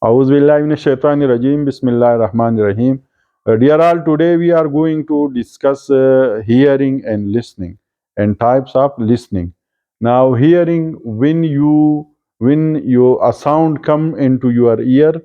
Auzubillahiminash-shaytanir-rajim. Bismillahir-rahmanir-rahim. Dear all, today we are going to discuss hearing and listening and types of listening. Now, hearing when you a sound come into your ear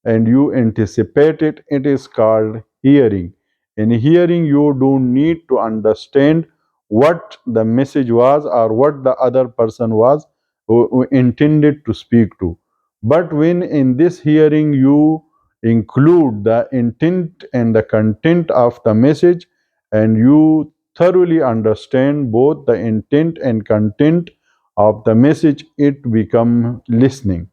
and you anticipate it, it is called hearing. In hearing, you don't need to understand what the message was or what the other person was who intended to speak to, but when in this hearing you include the intent and the content of the message, and you thoroughly understand both the intent and content of the message, it become listening.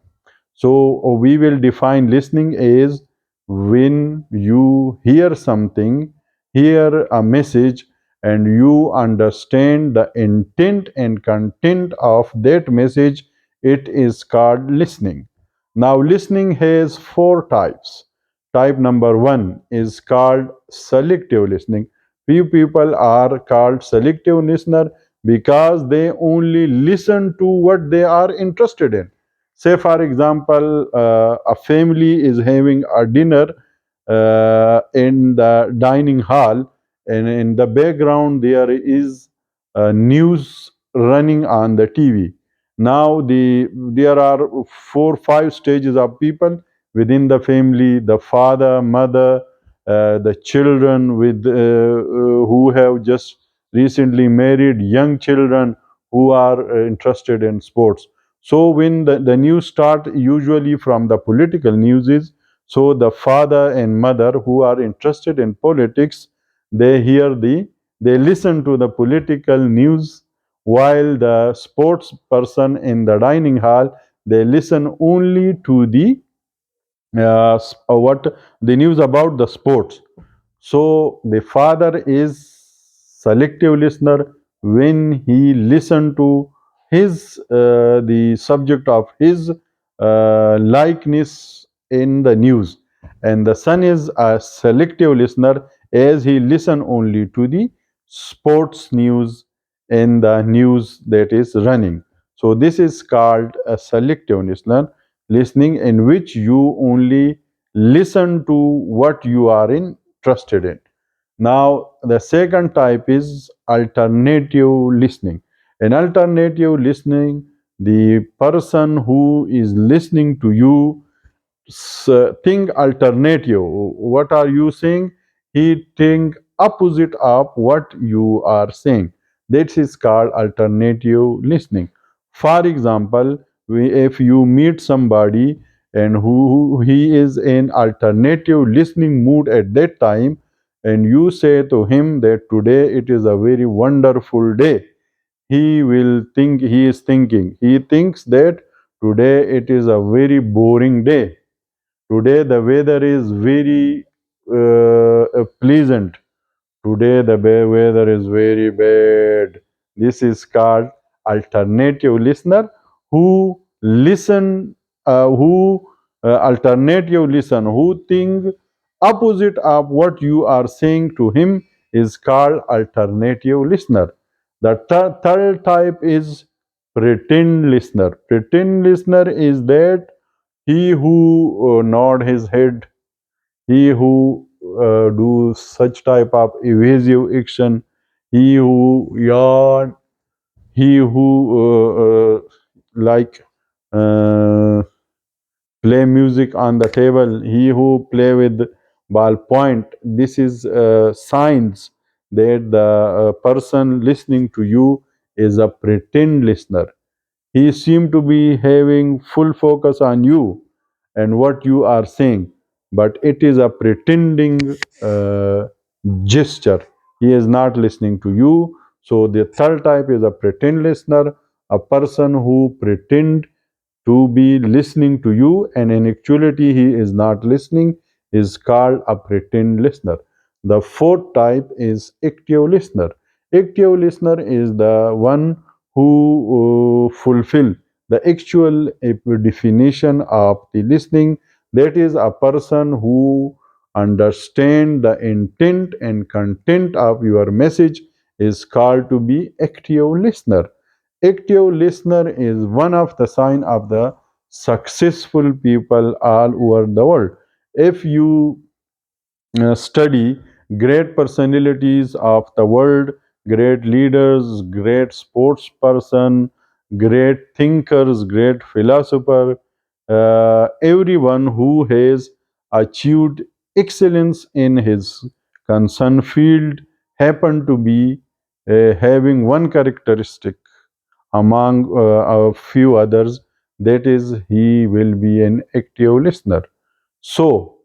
So we will define listening as when you hear something, hear a message, and you understand the intent and content of that message, it is called listening. Now, listening has four types. Type number one is called selective listening. Few people are called selective listener because they only listen to what they are interested in. Say, for example, a family is having a dinner in the dining hall, and in the background there is news running on the TV. Now, there are 4 5 stages of people within the family: the father, mother, the children who have just recently married, young children who are interested in sports. So when the news start, usually from the political news is, so the father and mother who are interested in politics, they listen to the political news, while the sports person in the dining hall, they listen only to what the news about the sports. So the father is selective listener when he listen to his the subject of his likeness in the news, and the son is a selective listener as he listen only to the sports news in the news that is running. So this is called a selective listener, listening in which you only listen to what you are interested in. Now, the second type is alternative listening. In alternative listening, the person who is listening to you think alternative. What are you saying? He think opposite of what you are saying. That is called alternative listening. For example, if you meet somebody and who he is in alternative listening mood at that time, and you say to him that today it is a very wonderful day, he will think, he thinks that today it is a very boring day. Today the weather is very pleasant. Today the weather is very bad. This is called alternative listener who listen, alternative listen, who think opposite of what you are saying to him is called alternative listener. The third type is pretend listener. Pretend listener is that he who nod his head, he who do such type of evasive action, he who yawn, he who like uh, play music on the table, he who play with ballpoint. This is signs that the person listening to you is a pretend listener. He seemed to be having full focus on you and what you are saying, but it is a pretending gesture. He is not listening to you. So the third type is a pretend listener, a person who pretend to be listening to you, and in actuality he is not listening, is called a pretend listener. The fourth type is active listener. Active listener is the one who fulfill the actual definition of the listening. That is a person who understand the intent and content of your message, is called to be active listener. Active listener is one of the sign of the successful people all over the world. If you study great personalities of the world, great leaders, great sports person, great thinkers, great philosopher, everyone who has achieved excellence in his concerned field happen to be having one characteristic among a few others, that is, he will be an active listener. So,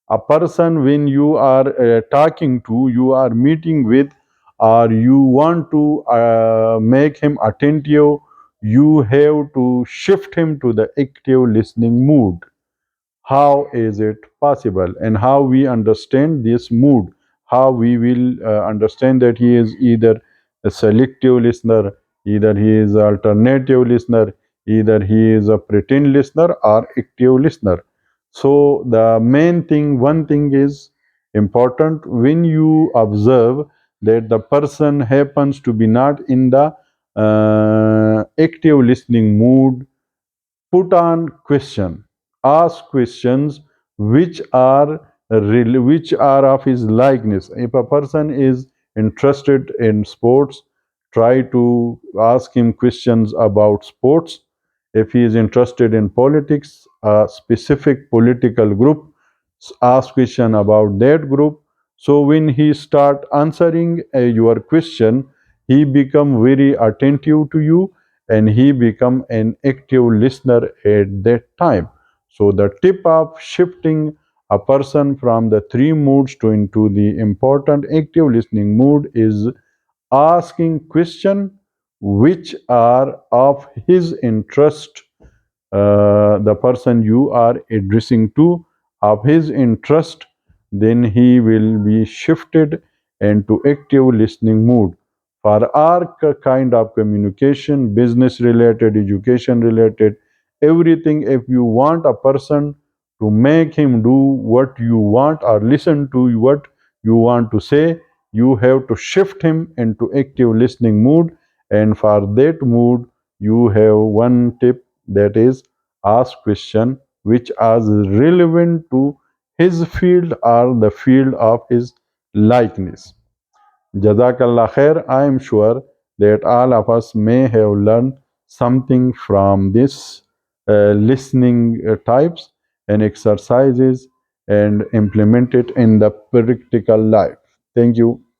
a person when you are talking to, you are meeting with, or you want to make him attentive, you have to shift him to the active listening mood. How is it possible, and how we understand this mood? How we will understand that he is either a selective listener, either he is alternative listener, either he is a pretend listener or active listener? So the main thing, one thing is important: when you observe that the person happens to be not in the active listening mood, put on question, ask questions which are of his likeness. If a person is interested in sports, try to ask him questions about sports. If he is interested in politics, a specific political group, ask question about that group. So when he start answering your question, he become very attentive to you, and he become an active listener at that time. So the tip of shifting a person from the three moods to into the important active listening mood is asking question which are of his interest, the person you are addressing to, of his interest. Then he will be shifted into active listening mood. For our kind of communication, business related, education related, everything, if you want a person to make him do what you want or listen to what you want to say, you have to shift him into active listening mood. And for that mood, you have one tip, that is, ask question which are relevant to his field or the field of his likeness. Jazakallah khair. I am sure that all of us may have learned something from this listening types and exercises and implement it in the practical life. Thank you.